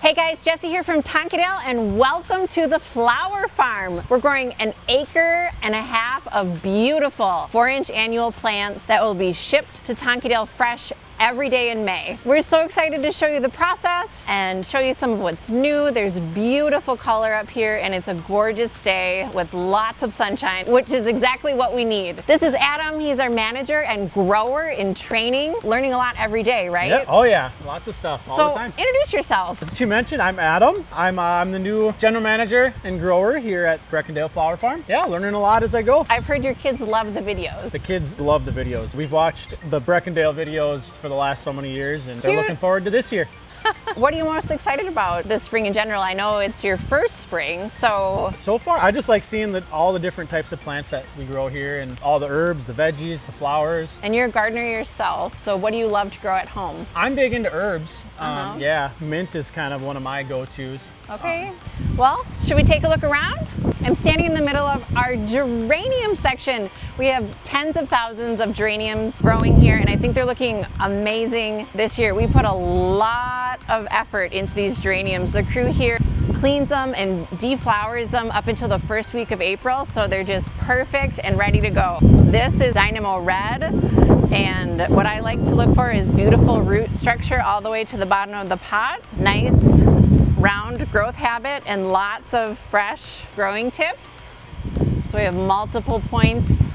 Hey guys, Jessie here from Tonkadale and welcome to the flower farm. We're growing an 1.5 acres of beautiful 4-inch annual plants that will be shipped to Tonkadale fresh every day in May. We're so excited to show you the process and show you some of what's new. There's beautiful color up here and it's a gorgeous day with lots of sunshine, which is exactly what we need. This is Adam. He's our manager and grower in training, learning a lot every day, right? Yeah. Oh yeah, lots of stuff all the time. Introduce yourself. As you mentioned, I'm Adam. I'm the new general manager and grower here at Breckendale Flower Farm. Yeah, learning a lot as I go. I've heard your kids love the videos. The kids love the videos. We've watched the Breckendale videos for the last so many years and they're looking forward to this year. What are you most excited about this spring in general? I know it's your first spring, so far I just like seeing all the different types of plants that we grow here and all the herbs, the veggies, the flowers. And you're a gardener yourself, so what do you love to grow at home? I'm big into herbs. Yeah, mint is kind of one of my go-tos. Okay, well, should we take a look around? I'm standing in the middle of our geranium section. We have tens of thousands of geraniums growing here and I think they're looking amazing this year. We put a lot of effort into these geraniums. The crew here cleans them and deflowers them up until the first week of April, so they're just perfect and ready to go. This is Dynamo Red, and what I like to look for is beautiful root structure all the way to the bottom of the pot. Nice round growth habit and lots of fresh growing tips. So we have multiple points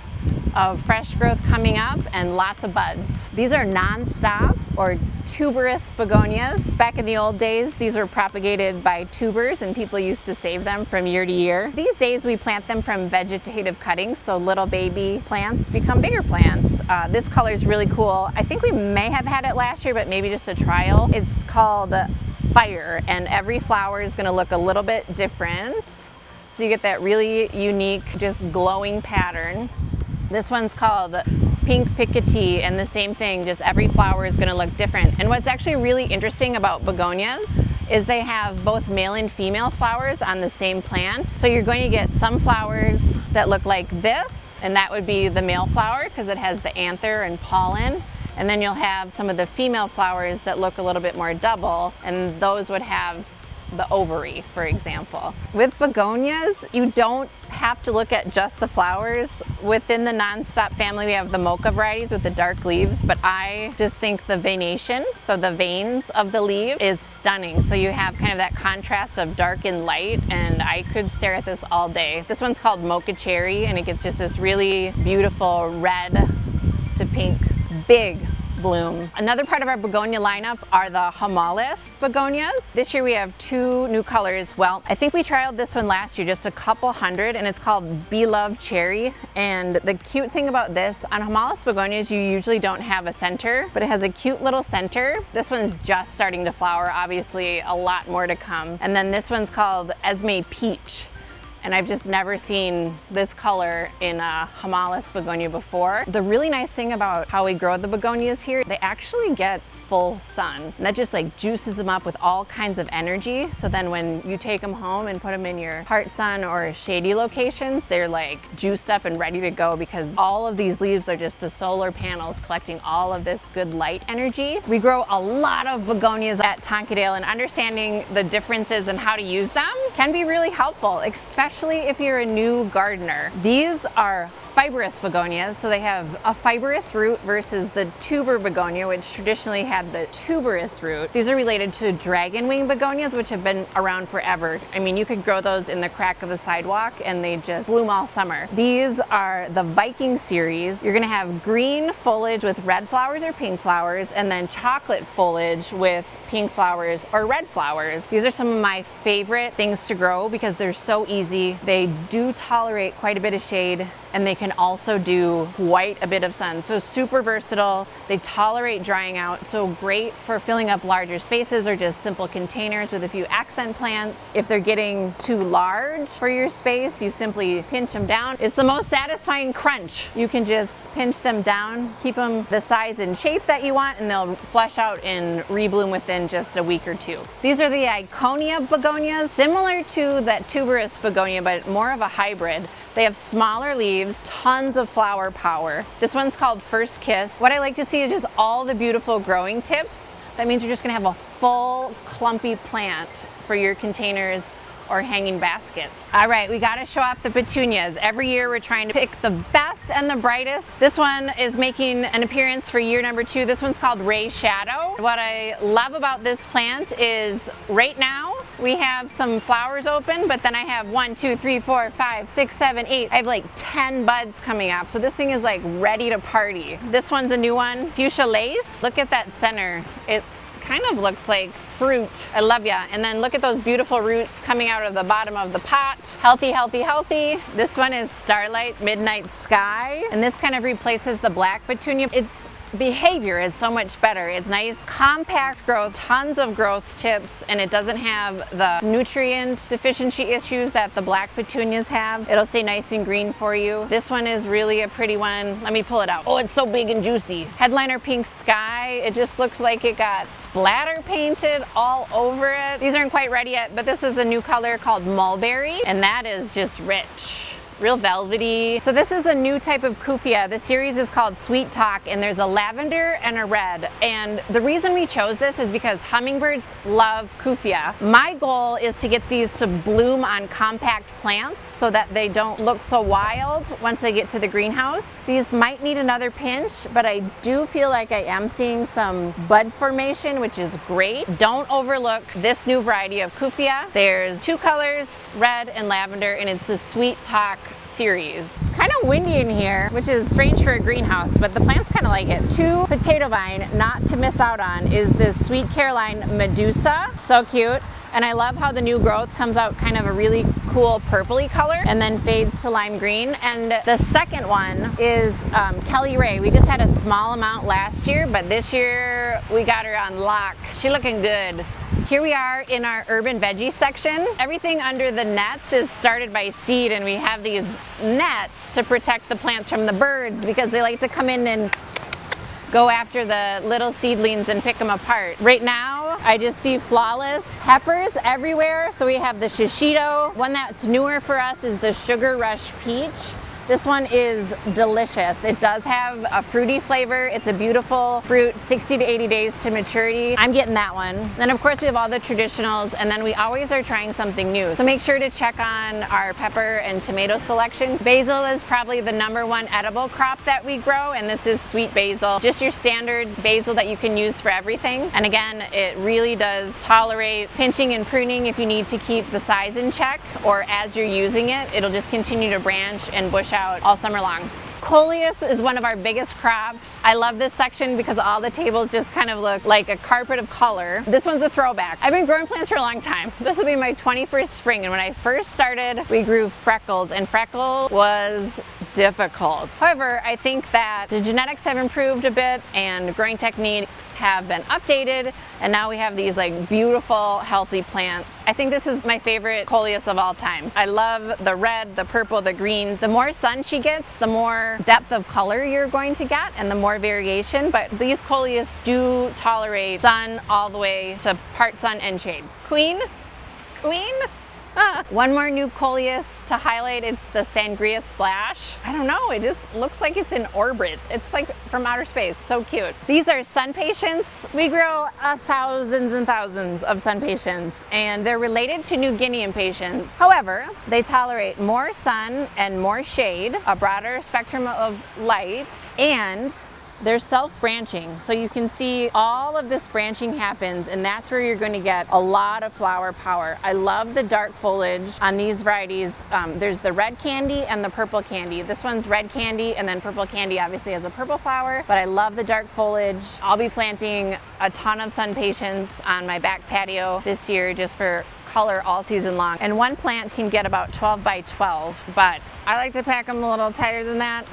of fresh growth coming up and lots of buds. These are non-stop or tuberous begonias. Back in the old days, these were propagated by tubers and people used to save them from year to year. These days we plant them from vegetative cuttings, so little baby plants become bigger plants. This color is really cool. I think we may have had it last year, but maybe just a trial. It's called Fire, and every flower is gonna look a little bit different. So you get that really unique, just glowing pattern. This one's called Pink Picotee, and the same thing, just every flower is gonna look different. And what's actually really interesting about begonias is they have both male and female flowers on the same plant. So you're going to get some flowers that look like this, and that would be the male flower because it has the anther and pollen. And then you'll have some of the female flowers that look a little bit more double, and those would have the ovary, for example. With begonias, you don't have to look at just the flowers. Within the non-stop family, we have the mocha varieties with the dark leaves, but I just think the venation, so the veins of the leaf, is stunning. So you have kind of that contrast of dark and light, and I could stare at this all day. This one's called Mocha Cherry, and it gets just this really beautiful red to pink, big bloom. Another part of our begonia lineup are the Coleus begonias. This year we have 2 new colors. Well, I think we trialed this one last year, just a couple hundred, and it's called Beloved Cherry. And the cute thing about this, on Coleus begonias you usually don't have a center, but it has a cute little center. This one's just starting to flower, obviously a lot more to come. And then this one's called Esme Peach. And I've just never seen this color in a Coleus begonia before. The really nice thing about how we grow the begonias here, they actually get full sun. And that just like juices them up with all kinds of energy. So then when you take them home and put them in your part sun or shady locations, they're like juiced up and ready to go because all of these leaves are just the solar panels collecting all of this good light energy. We grow a lot of begonias at Tonkadale, and understanding the differences and how to use them can be really helpful, especially if you're a new gardener. These are fibrous begonias, so they have a fibrous root versus the tuber begonia, which traditionally had the tuberous root. These are related to dragon wing begonias, which have been around forever. I mean, you could grow those in the crack of the sidewalk and they just bloom all summer. These are the Viking series. You're gonna have green foliage with red flowers or pink flowers, and then chocolate foliage with pink flowers or red flowers. These are some of my favorite things to grow because they're so easy. They do tolerate quite a bit of shade, and they can also do quite a bit of sun. So super versatile. They tolerate drying out, so great for filling up larger spaces or just simple containers with a few accent plants. If they're getting too large for your space, you simply pinch them down. It's the most satisfying crunch. You can just pinch them down, keep them the size and shape that you want, and they'll flesh out and rebloom within just a week or two. These are the Iconia begonias, similar to that tuberous begonia, but more of a hybrid. They have smaller leaves, tons of flower power. This one's called First Kiss. What I like to see is just all the beautiful growing tips That means you're just gonna have a full clumpy plant for your containers or hanging baskets. All right, we gotta show off the petunias. Every year we're trying to pick the best and the brightest. This one is making an appearance for year number 2. This one's called Ray Shadow. What I love about this plant is right now we have some flowers open, but then I have 1, 2, 3, 4, 5, 6, 7, 8. I have like 10 buds coming up. So this thing is like ready to party. This one's a new one, Fuchsia lace. Look at that center. It kind of looks like fruit. I love ya. And then look at those beautiful roots coming out of the bottom of the pot. Healthy, healthy, healthy. This one is Starlight Midnight Sky. And this kind of replaces the black petunia. Its behavior is so much better. It's nice, compact growth, tons of growth tips, and it doesn't have the nutrient deficiency issues that the black petunias have. It'll stay nice and green for you. This one is really a pretty one. Let me pull it out. Oh, it's so big and juicy. Headliner Pink Sky. It just looks like it got splatter painted all over it. These aren't quite ready yet, but this is a new color called Mulberry, and that is just rich. Real velvety. So this is a new type of Kufia. The series is called Sweet Talk, and there's a lavender and a red. And the reason we chose this is because hummingbirds love Kufia. My goal is to get these to bloom on compact plants so that they don't look so wild once they get to the greenhouse. These might need another pinch, but I do feel like I am seeing some bud formation, which is great. Don't overlook this new variety of Kufia. There's 2 colors, red and lavender, and it's the Sweet Talk series. It's kind of windy in here, which is strange for a greenhouse, but the plants kind of like it. 2 potato vine not to miss out on is this Sweet Caroline Medusa. So cute. And I love how the new growth comes out kind of a really cool purpley color and then fades to lime green. And the second one is Kelly Ray. We just had a small amount last year, but this year we got her on lock. She's looking good. Here we are in our urban veggie section. Everything under the nets is started by seed, and we have these nets to protect the plants from the birds because they like to come in and go after the little seedlings and pick them apart. Right now, I just see flawless peppers everywhere. So we have the shishito. One that's newer for us is the Sugar Rush Peach. This one is delicious. It does have a fruity flavor. It's a beautiful fruit, 60 to 80 days to maturity. I'm getting that one. Then of course we have all the traditionals, and then we always are trying something new. So make sure to check on our pepper and tomato selection. Basil is probably the #1 edible crop that we grow, and this is sweet basil. Just your standard basil that you can use for everything. And again, it really does tolerate pinching and pruning if you need to keep the size in check, or as you're using it, it'll just continue to branch and bush out all summer long. Coleus is one of our biggest crops. I love this section because all the tables just kind of look like a carpet of color. This one's a throwback. I've been growing plants for a long time. This will be my 21st spring, and when I first started, we grew freckles, and freckle was difficult. However, I think that the genetics have improved a bit and growing techniques have been updated, and now we have these like beautiful, healthy plants. I think this is my favorite Coleus of all time. I love the red, the purple, the greens. The more sun she gets, the more depth of color you're going to get and the more variation, but these Coleus do tolerate sun all the way to part sun and shade. Queen? One more new Coleus to highlight, it's the Sangria Splash. I don't know, it just looks like it's in orbit. It's like from outer space, so cute. These are sun patience. We grow thousands and thousands of sun patience, and they're related to New Guinea impatiens. However, they tolerate more sun and more shade, a broader spectrum of light, and they're self-branching. So you can see all of this branching happens, and that's where you're going to get a lot of flower power. I love the dark foliage on these varieties. There's the red candy and the purple candy. This one's red candy, and then purple candy obviously has a purple flower, but I love the dark foliage. I'll be planting a ton of sun patience on my back patio this year just for color all season long. And one plant can get about 12 by 12, but I like to pack them a little tighter than that.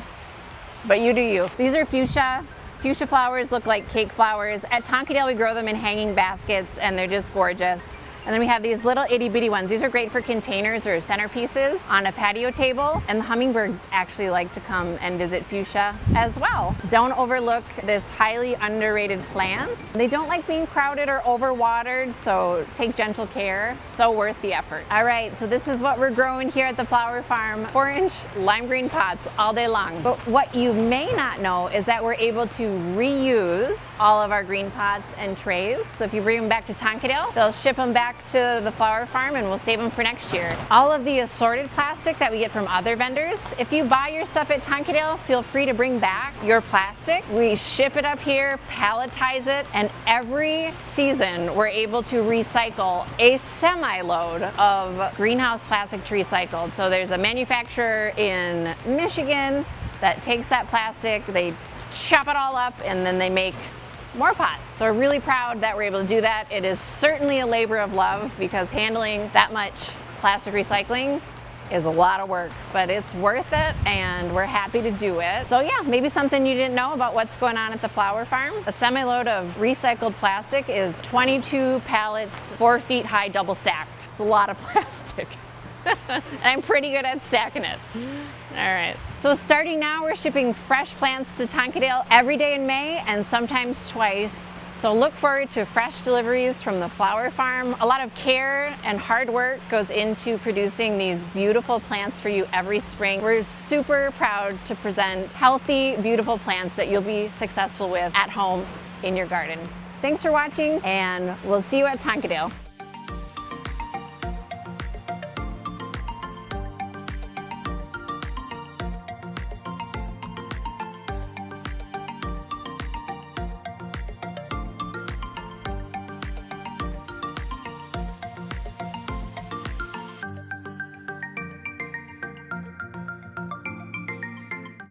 But you do you. These are fuchsia. Fuchsia flowers look like cake flowers. At Tonkadale, we grow them in hanging baskets, and they're just gorgeous. And then we have these little itty bitty ones. These are great for containers or centerpieces on a patio table. And the hummingbirds actually like to come and visit Fuchsia as well. Don't overlook this highly underrated plant. They don't like being crowded or overwatered, so take gentle care. So worth the effort. All right, so this is what we're growing here at the flower farm. 4-inch lime green pots all day long. But what you may not know is that we're able to reuse all of our green pots and trays. So if you bring them back to Tonkadale, they'll ship them back to the flower farm and we'll save them for next year. All of the assorted plastic that we get from other vendors, if you buy your stuff at Tonkadale, feel free to bring back your plastic. We ship it up here, palletize it, and every season we're able to recycle a semi-load of greenhouse plastic to recycle. So there's a manufacturer in Michigan that takes that plastic, they chop it all up, and then they make more pots. So we're really proud that we're able to do that. It is certainly a labor of love because handling that much plastic recycling is a lot of work, but it's worth it and we're happy to do it. So yeah, maybe something you didn't know about what's going on at the flower farm. A semi-load of recycled plastic is 22 pallets, 4 feet high, double stacked. It's a lot of plastic. And I'm pretty good at stacking it. All right, so starting now, we're shipping fresh plants to Tonkadale every day in May and sometimes twice. So look forward to fresh deliveries from the flower farm. A lot of care and hard work goes into producing these beautiful plants for you every spring. We're super proud to present healthy, beautiful plants that you'll be successful with at home in your garden. Thanks for watching, and we'll see you at Tonkadale.